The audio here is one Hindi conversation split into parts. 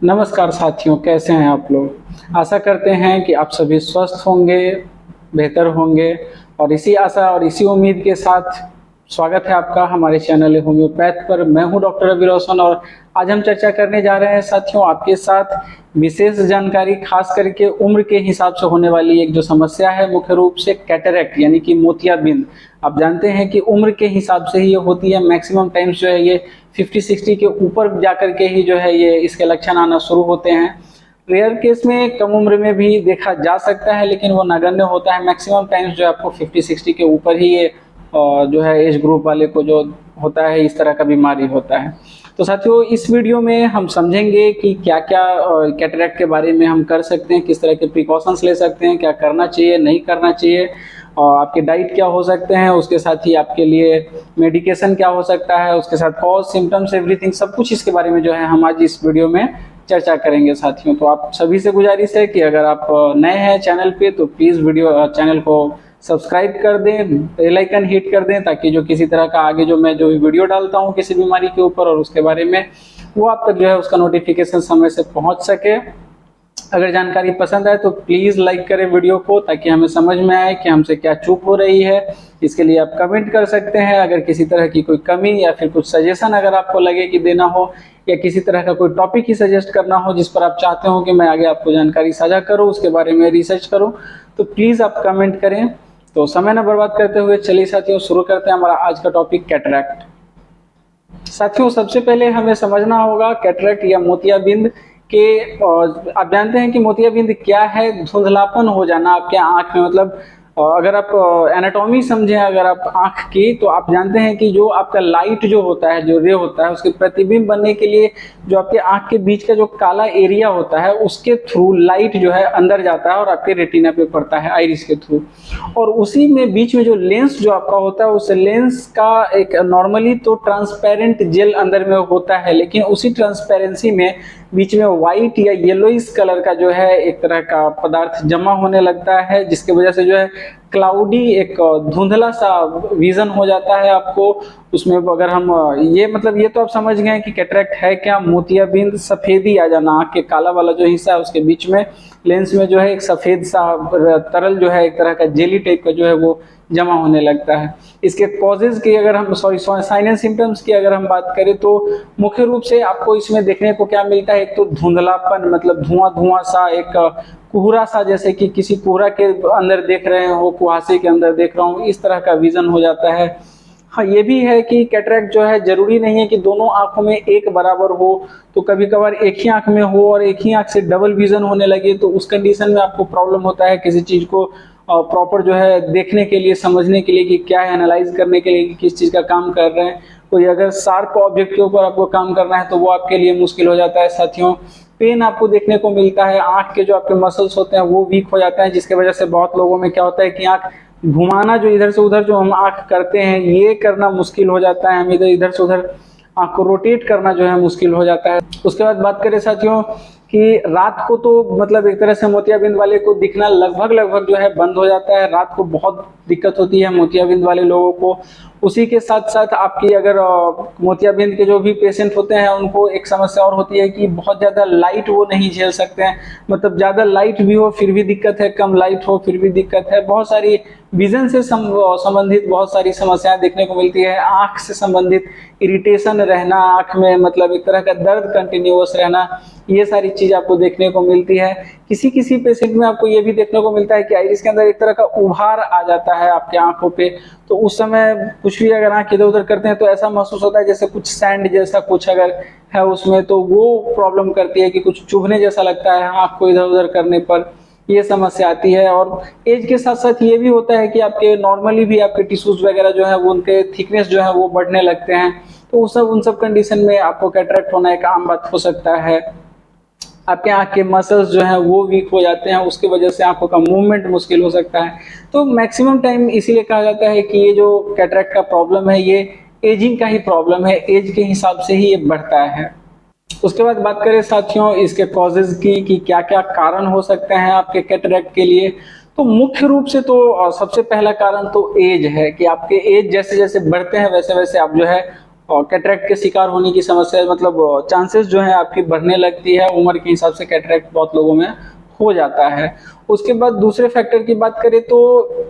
नमस्कार साथियों, कैसे हैं आप लोग। आशा करते हैं कि आप सभी स्वस्थ होंगे, बेहतर होंगे और इसी आशा और इसी उम्मीद के साथ स्वागत है आपका हमारे चैनल होम्योपैथ पर। मैं हूं डॉक्टर रवि रोशन और आज हम चर्चा करने जा रहे हैं साथियों आपके साथ विशेष जानकारी, खास करके उम्र के हिसाब से होने वाली एक जो समस्या है, मुख्य रूप से कैटरेक्ट यानी कि मोतियाबिंद। आप जानते हैं कि उम्र के हिसाब से ही ये होती है। मैक्सिमम टाइम्स जो है ये 50-60 के ऊपर जाकर के ही जो है ये इसके लक्षण आना शुरू होते हैं। रेयर केस में कम उम्र में भी देखा जा सकता है, लेकिन वो नगण्य होता है। मैक्सिमम टाइम्स जो आपको 50-60 के ऊपर ही ये जो है एज ग्रुप वाले को जो होता है इस तरह का बीमारी होता है। तो साथियों, इस वीडियो में हम समझेंगे कि क्या क्या कैटरेक्ट के बारे में हम कर सकते हैं, किस तरह के प्रिकॉशंस ले सकते हैं, क्या करना चाहिए, नहीं करना चाहिए, और आपके डाइट क्या हो सकते हैं, उसके साथ ही आपके लिए मेडिकेशन क्या हो सकता है, उसके साथ कॉज, सिम्टम्स, एवरीथिंग, सब कुछ इसके बारे में जो है हम आज इस वीडियो में चर्चा करेंगे साथियों। तो आप सभी से गुजारिश है कि अगर आप नए हैं चैनल पे तो प्लीज़ चैनल को सब्सक्राइब कर दें, बेल आइकन हिट कर दें, ताकि जो किसी तरह का आगे जो मैं जो वीडियो डालता हूँ किसी बीमारी के ऊपर और उसके बारे में, वो आप तक जो है उसका नोटिफिकेशन समय से पहुँच सके। अगर जानकारी पसंद आए तो प्लीज़ लाइक करें वीडियो को, ताकि हमें समझ में आए कि हमसे क्या चूक हो रही है। इसके लिए आप कमेंट कर सकते हैं। अगर किसी तरह की कोई कमी या फिर कुछ सजेशन अगर आपको लगे कि देना हो, या किसी तरह का कोई टॉपिक ही सजेस्ट करना हो जिस पर आप चाहते हो कि मैं आगे आपको जानकारी साझा करूं, उसके बारे में रिसर्च करूं, तो प्लीज़ आप कमेंट करें। तो समय न बर्बाद करते हुए चलिए साथियों शुरू करते हैं हमारा आज का टॉपिक, कैटरेक्ट। साथियों, सबसे पहले हमें समझना होगा कैटरेक्ट या मोतियाबिंद के। आप जानते हैं कि मोतियाबिंद क्या है? धुंधलापन हो जाना आपके आंख में, मतलब अगर आप एनाटॉमी समझें अगर आप आंख की, तो आप जानते हैं कि जो आपका लाइट जो होता है, जो रे होता है, उसके प्रतिबिंब बनने के लिए जो आपके आंख के बीच का जो काला एरिया होता है उसके थ्रू लाइट जो है अंदर जाता है और आपके रेटिना पे पड़ता है आइरिस के थ्रू। और उसी में बीच में जो लेंस जो आपका होता है, उस लेंस का एक नॉर्मली तो ट्रांसपेरेंट जेल अंदर में होता है, लेकिन उसी ट्रांसपेरेंसी में बीच में व्हाइट या येलोइश कलर का जो है एक तरह का पदार्थ जमा होने लगता है, जिसकी वजह से जो है क्लाउडी एक धुंधला सा विजन हो जाता है आपको उसमें। अगर हम ये मतलब ये तो आप समझ गए कि कैटरेक्ट है क्या। मोतियाबिंद सफेदी आ जाना, आँख के काला वाला जो हिस्सा है उसके बीच में लेंस में जो है एक सफेद सा तरल जो है एक तरह का जेली टाइप का जो है वो जमा होने लगता है। इसके कॉजेज की अगर हम साइन एंड सिम्टम्स की अगर हम बात करें तो मुख्य रूप से आपको इसमें देखने को क्या मिलता है? एक तो धुंधलापन, मतलब धुआं धुआं सा, एक कोहरा सा, जैसे कि किसी कोहरा के अंदर देख रहे हो, कुहासे के अंदर देख रहा हूँ, इस तरह का विजन हो जाता है। हाँ, ये भी है कि कैटरेक्ट जो है जरूरी नहीं है कि दोनों आंखों में एक बराबर हो। तो कभी कभार एक ही आंख में हो और एक ही आंख से डबल विजन होने लगे, तो उस कंडीशन में आपको प्रॉब्लम होता है किसी चीज को प्रॉपर जो है देखने के लिए, समझने के लिए कि क्या है, एनालाइज करने के लिए कि किस चीज का काम कर रहे हैं। कोई अगर शार्प ऑब्जेक्ट के ऊपर आपको काम करना है तो वो आपके लिए मुश्किल हो जाता है साथियों। पेन आपको देखने को मिलता है, आंख के जो आपके मसल्स होते हैं वो वीक हो जाते हैं, जिसकी वजह से बहुत लोगों में क्या होता है कि आंख घुमाना, जो इधर से उधर जो हम आंख करते हैं, ये करना मुश्किल हो जाता है। हम इधर इधर से उधर आंख को रोटेट करना जो है मुश्किल हो जाता है। उसके बाद बात करें साथियों कि रात को तो मतलब एक तरह से मोतियाबिंद वाले को दिखना लगभग जो है बंद हो जाता है। रात को बहुत दिक्कत होती है मोतियाबिंद वाले लोगों को। उसी के साथ साथ आपकी अगर मोतियाबिंद के जो भी पेशेंट होते हैं उनको एक समस्या और होती है कि बहुत ज़्यादा लाइट वो नहीं झेल सकते हैं। मतलब ज़्यादा लाइट भी हो फिर भी दिक्कत है, कम लाइट हो फिर भी दिक्कत है। बहुत सारी विजन से संबंधित बहुत सारी समस्याएं देखने को मिलती है। आँख से संबंधित इरिटेशन रहना, आँख में मतलब एक तरह का दर्द कंटिन्यूअस रहना, ये सारी चीज आपको देखने को मिलती है। किसी किसी पेशेंट में आपको ये भी देखने को मिलता है कि आइरिस के अंदर एक तरह का उभार आ जाता है आपके आंखों पे। तो उस समय कुछ भी अगर आंख इधर उधर करते हैं तो ऐसा महसूस होता है जैसे कुछ सैंड जैसा कुछ अगर है उसमें, तो वो प्रॉब्लम करती है कि कुछ चुभने जैसा लगता है आंख को इधर उधर करने पर, ये समस्या आती है। और एज के साथ साथ ये भी होता है कि आपके नॉर्मली भी आपके टिश्यूज वगैरह जो है वो उनके थिकनेस जो है वो बढ़ने लगते हैं। तो उन सब कंडीशन में आपको कैटरेक्ट होना एक आम बात हो सकता है। आपके आंख के मसल्स जो हैं वो वीक हो जाते हैं, उसकी वजह से आंखों का मूवमेंट मुश्किल हो सकता है। तो मैक्सिमम टाइम इसीलिए कहा जाता है कि ये जो कैटरेक्ट का प्रॉब्लम है ये एजिंग का ही प्रॉब्लम है, एज के हिसाब से ही ये बढ़ता है। उसके बाद बात करें साथियों इसके कॉजेज की कि क्या क्या कारण हो सकते हैं आपके कैटरेक्ट के लिए। तो मुख्य रूप से तो सबसे पहला कारण तो एज है कि आपके एज जैसे जैसे बढ़ते हैं वैसे वैसे आप जो है कैटरेक्ट के शिकार होने की समस्या मतलब चांसेस जो है आपकी बढ़ने लगती है। उम्र के हिसाब से कैटरेक्ट बहुत लोगों में हो जाता है। उसके बाद दूसरे फैक्टर की बात करें तो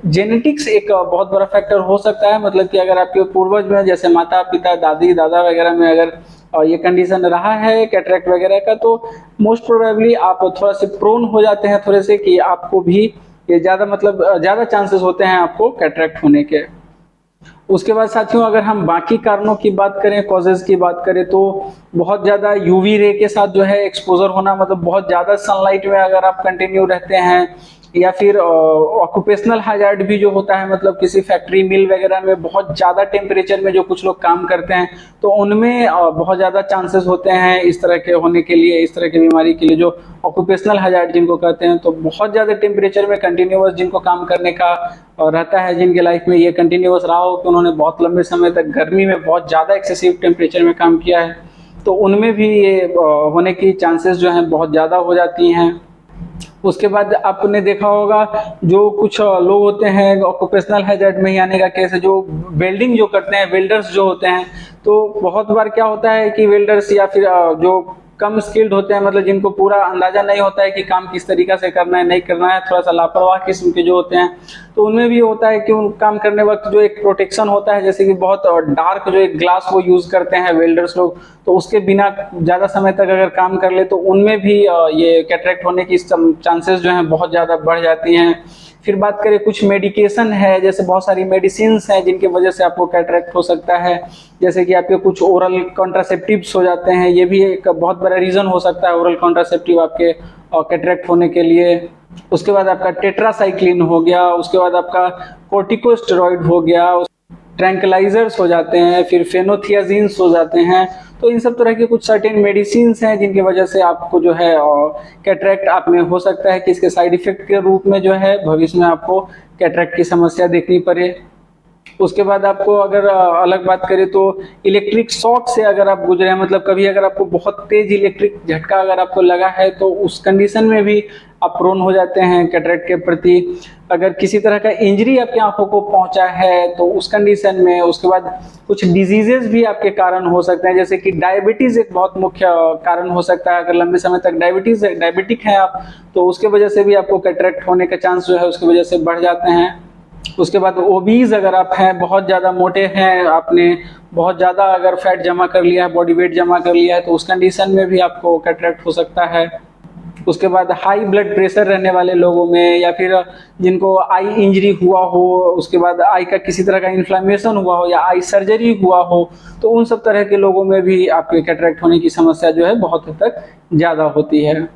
जेनेटिक्स एक बहुत बड़ा फैक्टर हो सकता है। मतलब कि अगर आपके पूर्वज में जैसे माता पिता दादी दादा वगैरह में अगर ये कंडीशन रहा है कैटरेक्ट वगैरह का, तो मोस्ट प्रोबेबली आप थोड़ा से प्रोन हो जाते हैं थोड़े से कि आपको भी ये ज़्यादा मतलब ज़्यादा चांसेस होते हैं आपको कैटरेक्ट होने के। उसके बाद साथियों अगर हम बाकी कारणों की बात करें, कॉजेज़ की बात करें, तो बहुत ज़्यादा यूवी रे के साथ जो है एक्सपोज़र होना, मतलब बहुत ज़्यादा सनलाइट में अगर आप कंटिन्यू रहते हैं, या फिर ऑक्यूपेशनल हैज़ार्ड भी जो होता है, मतलब किसी फैक्ट्री मिल वगैरह में बहुत ज़्यादा टेम्परेचर में जो कुछ लोग काम करते हैं, तो उनमें बहुत ज़्यादा चांसेस होते हैं इस तरह के होने के लिए, इस तरह की बीमारी के लिए, जो ऑक्यूपेशनल हैज़ार्ड जिनको कहते हैं। तो बहुत ज़्यादा टेम्परेचर में कंटिन्यूअस जिनको काम करने का रहता है, जिनके लाइफ में ये कंटिन्यूअस रहा हो कि उन्होंने बहुत लंबे समय तक गर्मी में बहुत ज़्यादा एक्सेसिव टेम्परेचर में काम किया है, तो उनमें भी ये होने की चांसेस जो हैं बहुत ज़्यादा हो जाती हैं। उसके बाद आपने देखा होगा जो कुछ लोग होते हैं ऑक्यूपेशनल हैजर्ड में ही आने का केस है, जो वेल्डिंग जो करते हैं, वेल्डर्स जो होते हैं, तो बहुत बार क्या होता है कि वेल्डर्स या फिर जो कम स्किल्ड होते हैं, मतलब जिनको पूरा अंदाजा नहीं होता है कि काम किस तरीका से करना है नहीं करना है, थोड़ा सा लापरवाह किस्म के जो होते हैं, तो उनमें भी होता है कि उन काम करने वक्त जो एक प्रोटेक्शन होता है, जैसे कि बहुत डार्क जो एक ग्लास वो यूज करते हैं वेल्डर्स लोग, तो उसके बिना ज़्यादा समय तक अगर काम कर ले तो उनमें भी ये कैटरेक्ट होने की चांसेस जो हैं बहुत ज़्यादा बढ़ जाती हैं। फिर बात करें कुछ मेडिकेशन है, जैसे बहुत सारी मेडिसिन्स हैं जिनकी वजह से आपको कैटरेक्ट हो सकता है, जैसे कि आपके कुछ ओरल कॉन्ट्रासेप्टिव्स हो जाते हैं, ये भी एक बहुत बड़ा रीज़न हो सकता है ओरल कॉन्ट्रासेप्टिव आपके कैटरेक्ट होने के लिए। उसके बाद आपका टेट्रासाइक्लिन हो गया, उसके बाद आपका कोर्टिकोस्टेरॉइड हो गया, ट्रैंक्विलाइजर्स हो जाते हैं, फिर फेनोथियाजीन्स हो जाते हैं। तो इन सब तरह के कुछ सर्टेन मेडिसिन्स हैं जिनकी वजह से आपको जो है कैटरेक्ट आप में हो सकता है कि इसके साइड इफेक्ट के रूप में जो है भविष्य में आपको कैटरेक्ट की समस्या देखनी पड़े। उसके बाद आपको अगर अलग बात करें तो इलेक्ट्रिक शॉक से अगर आप गुजरे हैं, मतलब कभी अगर आपको बहुत तेज इलेक्ट्रिक झटका अगर आपको लगा है, तो उस कंडीशन में भी आप प्रोन हो जाते हैं कैटरेक्ट के प्रति। अगर किसी तरह का इंजरी आपकी आंखों को पहुंचा है तो उस कंडीशन में, उसके बाद कुछ डिजीजेस भी आपके कारण हो सकते हैं, जैसे कि डायबिटीज एक बहुत मुख्य कारण हो सकता है। अगर लंबे समय तक डायबिटिक हैं आप, तो उसके वजह से भी आपको कैटरेक्ट होने का चांस जो है उसकी वजह से बढ़ जाते हैं। उसके बाद ओबीज अगर आप हैं, बहुत ज़्यादा मोटे हैं, आपने बहुत ज़्यादा अगर फैट जमा कर लिया है, बॉडी वेट जमा कर लिया है, तो उस कंडीशन में भी आपको कैटरेक्ट हो सकता है। उसके बाद हाई ब्लड प्रेशर रहने वाले लोगों में, या फिर जिनको आई इंजरी हुआ हो, उसके बाद आई का किसी तरह का इन्फ्लेमेशन हुआ हो या आई सर्जरी हुआ हो, तो उन सब तरह के लोगों में भी आपके कैटरेक्ट होने की समस्या जो है बहुत हद तक ज़्यादा होती है।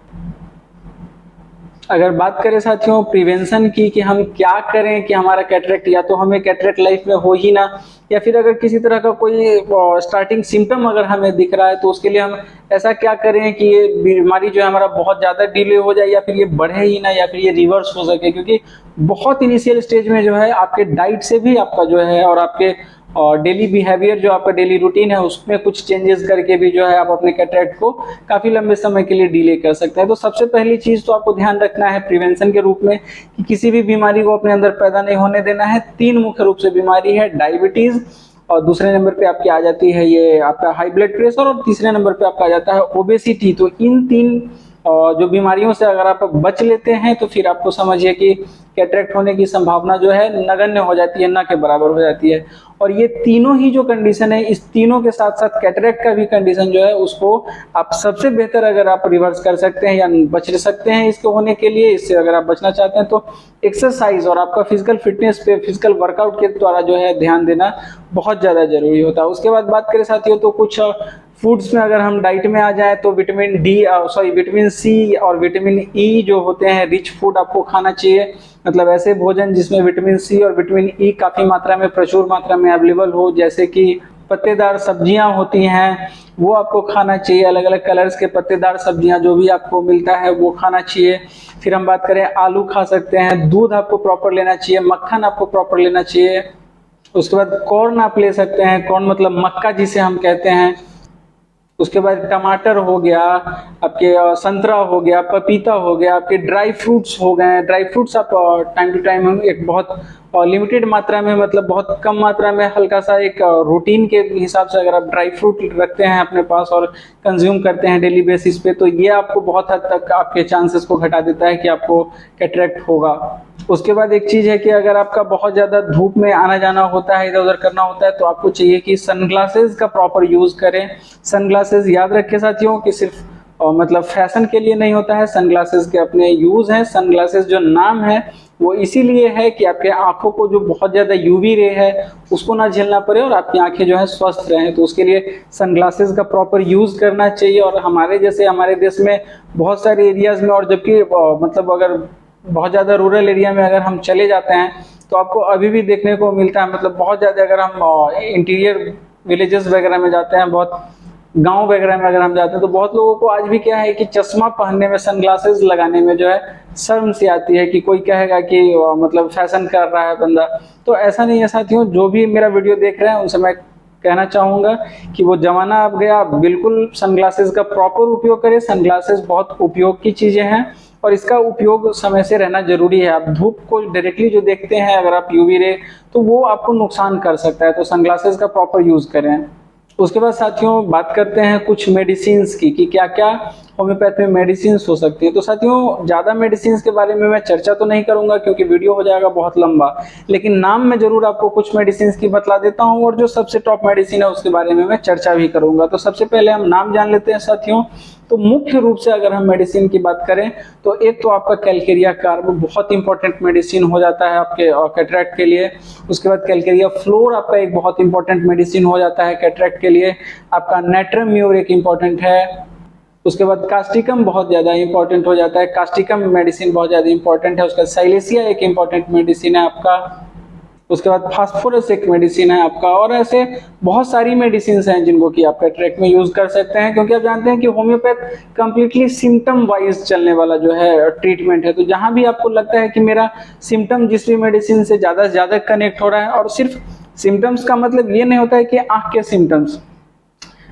अगर बात करें साथियों प्रिवेंशन की कि हम क्या करें कि हमारा कैटरेक्ट, या तो हमें कैटरेक्ट लाइफ में हो ही ना, या फिर अगर किसी तरह का कोई स्टार्टिंग सिम्टम अगर हमें दिख रहा है, तो उसके लिए हम ऐसा क्या करें कि ये बीमारी जो है हमारा बहुत ज़्यादा डिले हो जाए, या फिर ये बढ़े ही ना, या फिर ये रिवर्स हो सके। क्योंकि बहुत इनिशियल स्टेज में जो है आपके डाइट से भी आपका जो है, और आपके और डेली बिहेवियर जो आपका डेली रूटीन है उसमें कुछ चेंजेस करके भी जो है आप अपने कैटरेक्ट को काफ़ी लंबे समय के लिए डिले कर सकते हैं। तो सबसे पहली चीज़ तो आपको ध्यान रखना है प्रिवेंशन के रूप में कि किसी भी बीमारी को अपने अंदर पैदा नहीं होने देना है। 3 मुख्य रूप से बीमारी है, डायबिटीज़, और दूसरे नंबर पे आपकी आ जाती है ये आपका हाई ब्लड प्रेशर, और तीसरे नंबर पे आपका आ जाता है ओबेसिटी। तो इन 3 जो बीमारियों से अगर आप बच लेते हैं तो फिर आपको समझिए कि कैटरेक्ट होने की संभावना जो है नगण्य हो जाती है, ना के बराबर हो जाती है। और ये तीनों ही जो कंडीशन है, इस तीनों के साथ साथ कैटरेक्ट का भी कंडीशन जो है उसको आप सबसे बेहतर अगर आप रिवर्स कर सकते हैं या बच सकते हैं इसके होने के लिए, इससे अगर आप बचना चाहते हैं तो एक्सरसाइज और आपका फिजिकल फिटनेस पे, फिजिकल वर्कआउट के द्वारा जो है ध्यान देना बहुत ज़्यादा जरूरी होता है। उसके बाद बात करें साथियों तो कुछ फूड्स में अगर हम डाइट में आ जाएं तो विटामिन सी और विटामिन ई जो होते हैं रिच फूड आपको खाना चाहिए। मतलब ऐसे भोजन जिसमें विटामिन सी और विटामिन ई काफ़ी मात्रा में, प्रचुर मात्रा में अवेलेबल हो, जैसे कि पत्तेदार सब्जियां होती हैं वो आपको खाना चाहिए। अलग अलग कलर्स के पत्तेदार सब्जियां जो भी आपको मिलता है वो खाना चाहिए। फिर हम बात करें आलू खा सकते हैं, दूध आपको प्रॉपर लेना चाहिए, मक्खन आपको प्रॉपर लेना चाहिए। उसके बाद कॉर्न आप ले सकते हैं, कॉर्न मतलब मक्का जिसे हम कहते हैं। उसके बाद टमाटर हो गया, आपके संतरा हो गया, पपीता हो गया, आपके ड्राई फ्रूट्स हो गए। ड्राई फ्रूट्स आप टाइम टू टाइम एक बहुत और लिमिटेड मात्रा में, मतलब बहुत कम मात्रा में, हल्का सा एक रूटीन के हिसाब से अगर आप ड्राई फ्रूट रखते हैं अपने पास और कंज्यूम करते हैं डेली बेसिस पे, तो ये आपको बहुत हद तक आपके चांसेस को घटा देता है कि आपको कैटरेक्ट होगा। उसके बाद एक चीज़ है कि अगर आपका बहुत ज़्यादा धूप में आना जाना होता है, इधर उधर करना होता है, तो आपको चाहिए कि सनग्लासेस का प्रॉपर यूज़ करें। सनग्लासेस याद रखें साथियों कि सिर्फ मतलब फैशन के लिए नहीं होता है, सनग्लासेस के अपने यूज़ हैं। सनग्लासेस जो नाम है वो इसीलिए है कि आपके आंखों को जो बहुत ज़्यादा यूवी रे है उसको ना झेलना पड़े और आपकी आंखें जो है स्वस्थ रहें, तो उसके लिए सनग्लासेस का प्रॉपर यूज़ करना चाहिए। और हमारे जैसे हमारे देश में बहुत सारे एरियाज़ में, और जबकि मतलब अगर बहुत ज़्यादा रूरल एरिया में अगर हम चले जाते हैं तो आपको अभी भी देखने को मिलता है, मतलब बहुत ज़्यादा अगर हम इंटीरियर विलेजेस वगैरह में जाते हैं, बहुत गांव वगैरह में अगर हम जाते हैं, तो बहुत लोगों को आज भी क्या है कि चश्मा पहनने में, सनग्लासेस लगाने में जो है शर्म सी आती है कि कोई कहेगा कि मतलब फैशन कर रहा है बंदा। तो ऐसा नहीं है साथियों, जो भी मेरा वीडियो देख रहे हैं उनसे मैं कहना चाहूँगा कि वो ज़माना अब गया, आप बिल्कुल सनग्लासेस का प्रॉपर उपयोग करें। सनग्लासेस बहुत उपयोग की चीज़ें हैं और इसका उपयोग समय से रहना जरूरी है। आप धूप को डायरेक्टली जो देखते हैं, अगर आप यूवी रे, तो वो आपको नुकसान कर सकता है, तो सनग्लासेस का प्रॉपर यूज़ करें। उसके बाद साथियों बात करते हैं कुछ मेडिसिन्स की कि क्या क्या होम्योपैथ में मेडिसिन्स हो सकती है। तो साथियों ज़्यादा मेडिसिन्स के बारे में मैं चर्चा तो नहीं करूंगा क्योंकि वीडियो हो जाएगा बहुत लंबा, लेकिन नाम मैं जरूर आपको कुछ मेडिसिन्स की बतला देता हूं और जो सबसे टॉप मेडिसिन है उसके बारे में मैं चर्चा भी करूंगा। तो सबसे पहले हम नाम जान लेते हैं साथियों। तो मुख्य रूप से अगर हम मेडिसिन की बात करें तो एक तो आपका कैलकेरिया कार्ब बहुत इंपॉर्टेंट मेडिसिन हो जाता है आपके कैटरेक्ट के लिए। उसके बाद कैलकेरिया फ्लोर आपका एक बहुत इंपॉर्टेंट मेडिसिन हो जाता है कैटरेक्ट के लिए। आपका नेट्रम म्यूर एक इंपॉर्टेंट है। उसके बाद कास्टिकम बहुत ज़्यादा इंपॉर्टेंट हो जाता है, कास्टिकम मेडिसिन बहुत ज़्यादा इंपॉर्टेंट है। उसका साइलेसिया एक इंपॉर्टेंट मेडिसिन है आपका। उसके बाद फास्फोरस एक मेडिसिन है आपका। और ऐसे बहुत सारी मेडिसिन हैं जिनको कि आप कैटरेक्ट में यूज कर सकते हैं, क्योंकि आप जानते हैं कि होम्योपैथ कंप्लीटली सिम्टम वाइज चलने वाला जो है ट्रीटमेंट है। तो जहां भी आपको लगता है कि मेरा सिम्टम जिस भी मेडिसिन से ज्यादा कनेक्ट हो रहा है, और सिर्फ सिम्टम्स का मतलब ये नहीं होता है कि आंख के सिम्टम्स,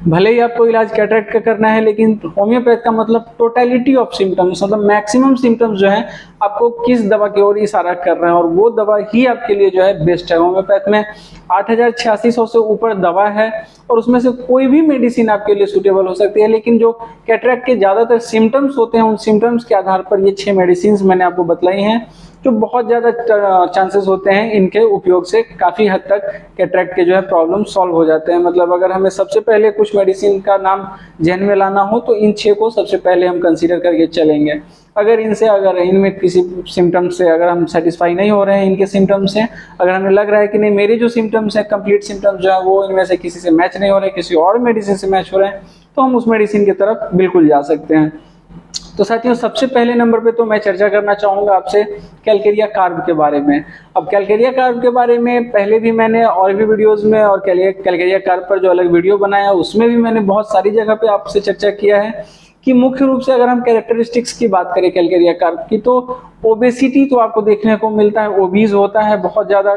भले ही आपको इलाज कैटरेक्ट का करना है, लेकिन होम्योपैथ का मतलब टोटलिटी ऑफ सिम्टम्स, मतलब मैक्सिमम सिम्टम्स जो है आपको किस दवा की ओर इशारा कर रहे हैं और वो दवा ही आपके लिए जो है बेस्ट है। होम्योपैथ में 8,8600 से ऊपर दवा है और उसमें से कोई भी मेडिसिन आपके लिए सूटेबल हो सकती है, लेकिन जो कैटरेक्ट के ज्यादातर सिम्टम्स होते हैं उन सिम्टम्स के आधार पर ये 6 मेडिसिन मैंने आपको बतलाई हैं, जो बहुत ज़्यादा चांसेस होते हैं इनके उपयोग से काफ़ी हद तक कैटरेक्ट के जो है प्रॉब्लम सॉल्व हो जाते हैं। मतलब अगर हमें सबसे पहले कुछ मेडिसिन का नाम ध्यान में लाना हो तो इन 6 को सबसे पहले हम कंसीडर करके चलेंगे। अगर इनमें किसी सिम्टम्स से अगर हम सेटिस्फाई नहीं हो रहे हैं इनके सिम्टम्स से, अगर हमें लग रहा है कि नहीं मेरे जो सिम्टम्स हैं कंप्लीट सिम्टम्स जो है वो इनमें से किसी से मैच नहीं हो रहे, किसी और मेडिसिन से मैच हो रहे हैं, तो हम उस मेडिसिन की तरफ बिल्कुल जा सकते हैं। तो साथियों सबसे पहले नंबर पे तो मैं चर्चा करना चाहूँगा आपसे कैलकेरिया कार्ब के बारे में। अब कैलकेरिया कार्ब के बारे में पहले भी मैंने और भी वीडियोस में और कैलकेरिया कार्ब पर जो अलग वीडियो बनाया उसमें भी मैंने बहुत सारी जगह पे आपसे चर्चा किया है कि मुख्य रूप से अगर हम कैरेक्टरिस्टिक्स की बात करें कैलकेरिया कार्ब की, तो ओबेसिटी तो आपको देखने को मिलता है, ओबीज होता है बहुत ज़्यादा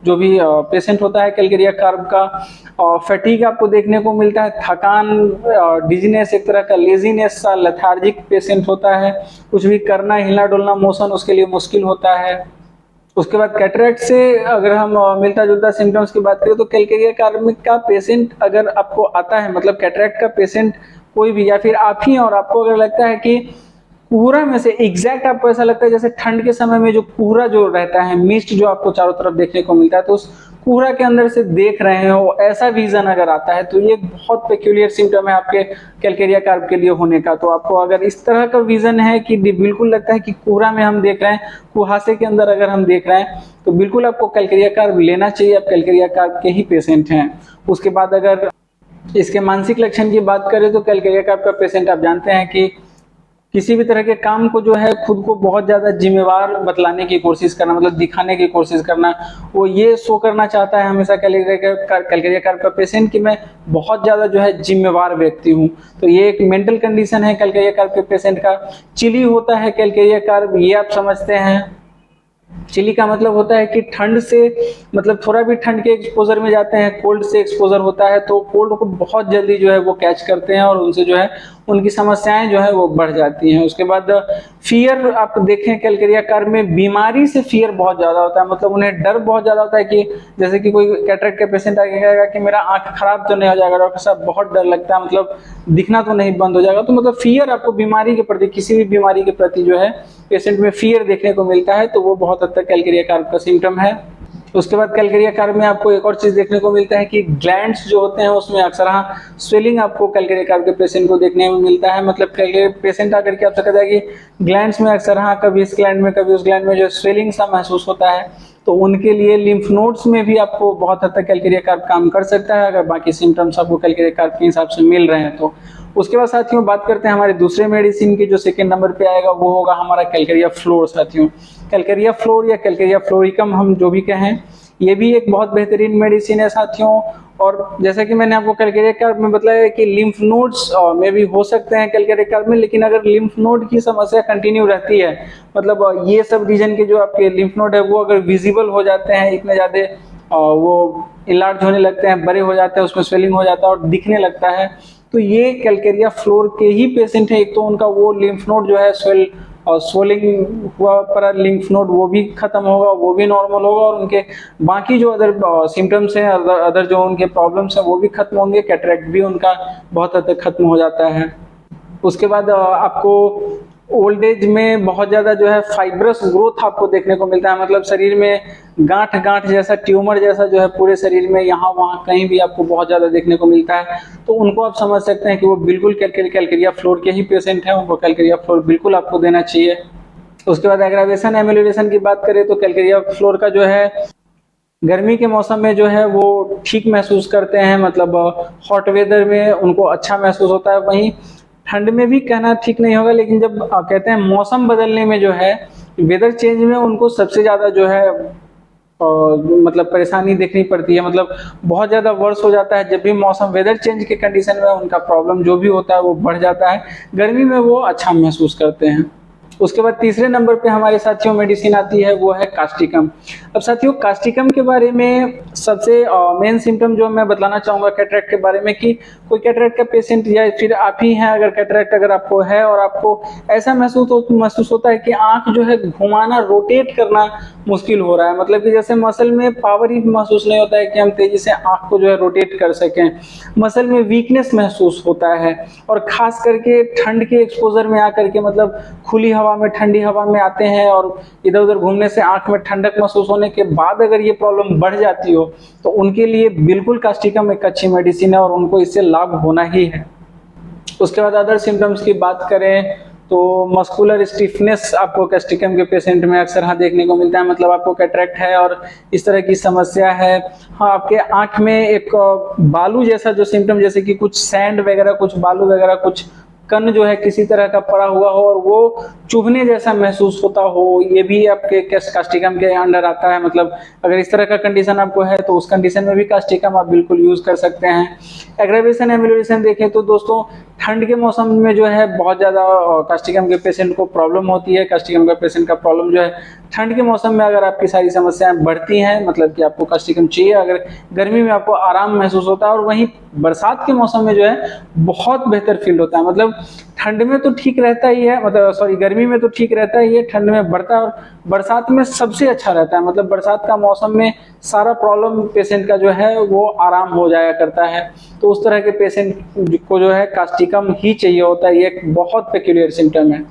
जो भी पेशेंट होता है कैलकेरिया कार्ब का। फैटीग आपको देखने को मिलता है, थकान, डिजीनेस, एक तरह का लेजीनेस सा लेथार्जिक पेशेंट होता है, कुछ भी करना हिलना डुलना मोशन उसके लिए मुश्किल होता है। उसके बाद कैटरेक्ट से अगर हम मिलता जुलता सिम्टम्स की बात करें तो कैलकेरिया कार्ब का पेशेंट अगर आपको आता है, मतलब कैटरेक्ट का पेशेंट कोई भी या फिर आप ही, और आपको अगर लगता है कि कोहरा में से एग्जैक्ट आपको ऐसा लगता है जैसे ठंड के समय में जो कोहरा जो रहता है, मिस्ट जो आपको चारों तरफ देखने को मिलता है, तो उस कोहरा के अंदर से देख रहे हो, ऐसा विजन अगर आता है तो ये बहुत पेक्यूलियर सिम्टम है आपके कैलकेरिया कार्ब के लिए होने का। तो आपको अगर इस तरह का विजन है कि बिल्कुल लगता है कि कोहरा में हम देख रहे हैं, कुहासे के अंदर अगर हम देख रहे हैं, तो बिल्कुल आपको कैलकेरिया कार्ब लेना चाहिए, आप कैलकेरिया कार्ब के ही पेशेंट हैं। उसके बाद अगर इसके मानसिक लक्षण की बात करें तो कैलकेरिया कार्ब का पेशेंट आप जानते हैं कि किसी भी तरह के काम को जो है खुद को बहुत ज्यादा जिम्मेवार बतलाने की कोशिश करना, मतलब दिखाने की कोशिश करना, वो ये शो करना चाहता है हमेशा कैलकेरिया कार्ब का पेशेंट कि मैं बहुत ज्यादा जो है जिम्मेवार व्यक्ति हूँ। तो ये एक मेंटल कंडीशन है कैलकेरिया कार्ब के पेशेंट का। चिली होता है कैलकेरिया कार्ब, ये आप समझते हैं। चिली का मतलब होता है कि ठंड से, मतलब थोड़ा भी ठंड के एक्सपोजर में जाते हैं, कोल्ड से एक्सपोजर होता है तो कोल्ड को बहुत जल्दी जो है वो कैच करते हैं और उनसे जो है उनकी समस्याएं जो है वो बढ़ जाती हैं। उसके बाद फियर आप देखें कैलकेरिया कार में बीमारी से फियर बहुत ज़्यादा होता है, मतलब उन्हें डर बहुत ज़्यादा होता है कि जैसे कि कोई कैटरेक्ट का पेशेंट आके कहेगा कि मेरा आंख खराब तो नहीं हो जाएगा डॉक्टर साहब, बहुत डर लगता है, मतलब दिखना तो नहीं बंद हो जाएगा। तो मतलब फियर आपको बीमारी के प्रति, किसी भी बीमारी के प्रति जो है पेशेंट में फियर देखने को मिलता है, तो वो बहुत हद तक कैलकेरिया कार का सिम्टम है। उसके बाद कैलकेरिया कार में आपको एक और चीज देखने को मिलता है कि ग्लैंड्स जो होते हैं उसमें अक्सर स्वेलिंग आपको कैलकेरिया कार के पेशेंट को देखने को मिलता है। मतलब पेशेंट आकर के आपसे कहता है कि ग्लैंड्स में अक्सर कभी इस ग्लैंड में कभी उस ग्लैंड में जो स्वेलिंग सा महसूस होता है, तो उनके लिए लिम्फ नोड्स में भी आपको बहुत हद तक कैलकेरिया कार काम कर सकता है, अगर बाकी सिम्टम्स आपको कैलकेरिया कार के हिसाब से मिल रहे हैं तो। उसके बाद साथियों बात करते हैं हमारे दूसरे मेडिसिन की, जो सेकेंड नंबर पे आएगा वो होगा हमारा कैलकेरिया फ्लोर। साथियों कैलकेरिया फ्लोर या कैलकेरिया फ्लोरिकम हम जो भी कहें, ये भी एक बहुत बेहतरीन मेडिसिन है साथियों। और जैसा कि मैंने आपको कैलकेरिया कार में बताया कि लिम्फ नोड्स में भी हो सकते हैं कैलकेरिया कार में, लेकिन अगर लिम्फ नोड की समस्या कंटिन्यू रहती है, मतलब ये सब रीजन के जो आपके लिम्फ नोड है वो अगर विजिबल हो जाते हैं, इतने ज्यादा वो इलार्ज होने लगते हैं, बड़े हो जाते हैं, उसमें स्वेलिंग हो जाता है और दिखने लगता है, तो ये कैलकेरिया फ्लोर के ही पेशेंट है। एक तो उनका वो लिम्फ नोड जो है स्वेलिंग हुआ पर लिम्फ नोड वो भी खत्म होगा, वो भी नॉर्मल होगा, और उनके बाकी जो अदर सिम्टम्स हैं, अदर जो उनके प्रॉब्लम्स हैं वो भी खत्म होंगे, कैटरेक्ट भी उनका बहुत हद तक खत्म हो जाता है। उसके बाद आपको ओल्ड एज में बहुत ज्यादा जो है फाइब्रस ग्रोथ आपको देखने को मिलता है, मतलब शरीर में गांठ गांठ जैसा, ट्यूमर जैसा जो है पूरे शरीर में यहाँ वहाँ कहीं भी आपको बहुत ज्यादा देखने को मिलता है, तो उनको आप समझ सकते हैं कि वो बिल्कुल कैलकेरिया फ्लोर के ही पेशेंट हैं, उनको कैलकेरिया फ्लोर बिल्कुल आपको देना चाहिए। उसके बाद एग्रावेशन एमेलियोरेशन की बात करें तो कैलकेरिया फ्लोर का जो है गर्मी के मौसम में जो है वो ठीक महसूस करते हैं, मतलब हॉट वेदर में उनको अच्छा महसूस होता है। वहीं ठंड में भी कहना ठीक नहीं होगा, लेकिन जब कहते हैं मौसम बदलने में जो है, वेदर चेंज में उनको सबसे ज्यादा जो है मतलब परेशानी देखनी पड़ती है, मतलब बहुत ज्यादा वर्ष हो जाता है। जब भी मौसम वेदर चेंज के कंडीशन में उनका प्रॉब्लम जो भी होता है वो बढ़ जाता है, गर्मी में वो अच्छा महसूस करते हैं। उसके बाद तीसरे नंबर पे हमारे साथियों मेडिसिन आती है वो है कास्टिकम। अब साथियों कास्टिकम के बारे में सबसे मेन सिम्टम जो मैं बताना चाहूंगा कैटरेक्ट के बारे में, कि कोई कैटरेक्ट का पेशेंट या फिर आप ही हैं, अगर कैटरेक्ट अगर आपको है और आपको ऐसा महसूस होता है कि आंख जो है घुमाना, रोटेट करना मुश्किल हो रहा है, मतलब कि जैसे मसल में पावर ही महसूस नहीं होता है कि हम तेजी से आंख को जो है रोटेट कर सकें, मसल में वीकनेस महसूस होता है, और खास करके ठंड के एक्सपोजर में आकर के, मतलब खुली हवा में, ठंडी हवा में आते हैं और इधर उधर घूमने से आंख में ठंडक महसूस होने के बाद अगर ये प्रॉब्लम बढ़ जाती हो, तो उनके लिए बिल्कुल कास्टिकम एक अच्छी मेडिसिन है और उनको इससे लाभ होना ही है। उसके बाद अदर सिम्टम्स की बात करें तो मस्कुलर स्टिफनेस आपको कास्टिकम के पेशेंट में अक्सर देखने को मिलता है, मतलब आपको कैटरेक्ट है और इस तरह की समस्या है, आपके आंख में एक बालू जैसा जो सिम्टम, जैसे कि कुछ सैंड वगैरह, कुछ बालू वगैरह, कुछ कण जो है किसी तरह का पड़ा हुआ हो और वो चुभने जैसा महसूस होता हो, ये भी आपके कास्टिकम के अंडर आता है। मतलब अगर इस तरह का कंडीशन आपको है तो उस कंडीशन में भी कास्टिकम आप बिल्कुल यूज कर सकते हैं। एग्रावेशन एमेलियोरेशन देखें तो दोस्तों ठंड के मौसम में जो है बहुत ज्यादा कास्टिकम के पेशेंट को प्रॉब्लम होती है। कास्टिकम का पेशेंट का प्रॉब्लम जो है ठंड के मौसम में अगर आपकी सारी समस्याएं बढ़ती हैं, मतलब कि आपको कास्टिकम चाहिए, अगर गर्मी में आपको आराम महसूस होता है, और वहीं बरसात के मौसम में जो है बहुत बेहतर फील होता है। मतलब ठंड में तो ठीक रहता ही है, मतलब सॉरी गर्मी में तो ठीक रहता ही है, ठंड में बढ़ता है, और बरसात में सबसे अच्छा रहता है। मतलब बरसात का मौसम में सारा प्रॉब्लम पेशेंट का जो है वो आराम हो जाया करता है, तो उस तरह के पेशेंट को जो है कास्टिकम ही चाहिए होता है, ये एक बहुत पेक्यूलियर सिम्टम है।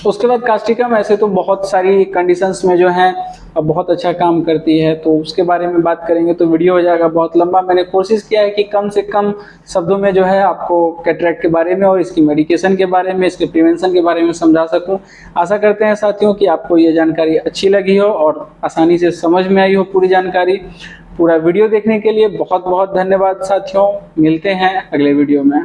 उसके बाद कास्टिकम ऐसे तो बहुत सारी कंडीशंस में जो है बहुत अच्छा काम करती है, तो उसके बारे में बात करेंगे तो वीडियो हो जाएगा बहुत लंबा। मैंने कोशिश किया है कि कम से कम शब्दों में जो है आपको कैटरेक्ट के बारे में और इसकी मेडिकेशन के बारे में, इसके प्रिवेंशन के बारे में समझा सकूं। आशा करते हैं साथियों कि आपको ये जानकारी अच्छी लगी हो और आसानी से समझ में आई हो पूरी जानकारी। पूरा वीडियो देखने के लिए बहुत बहुत धन्यवाद साथियों, मिलते हैं अगले वीडियो में।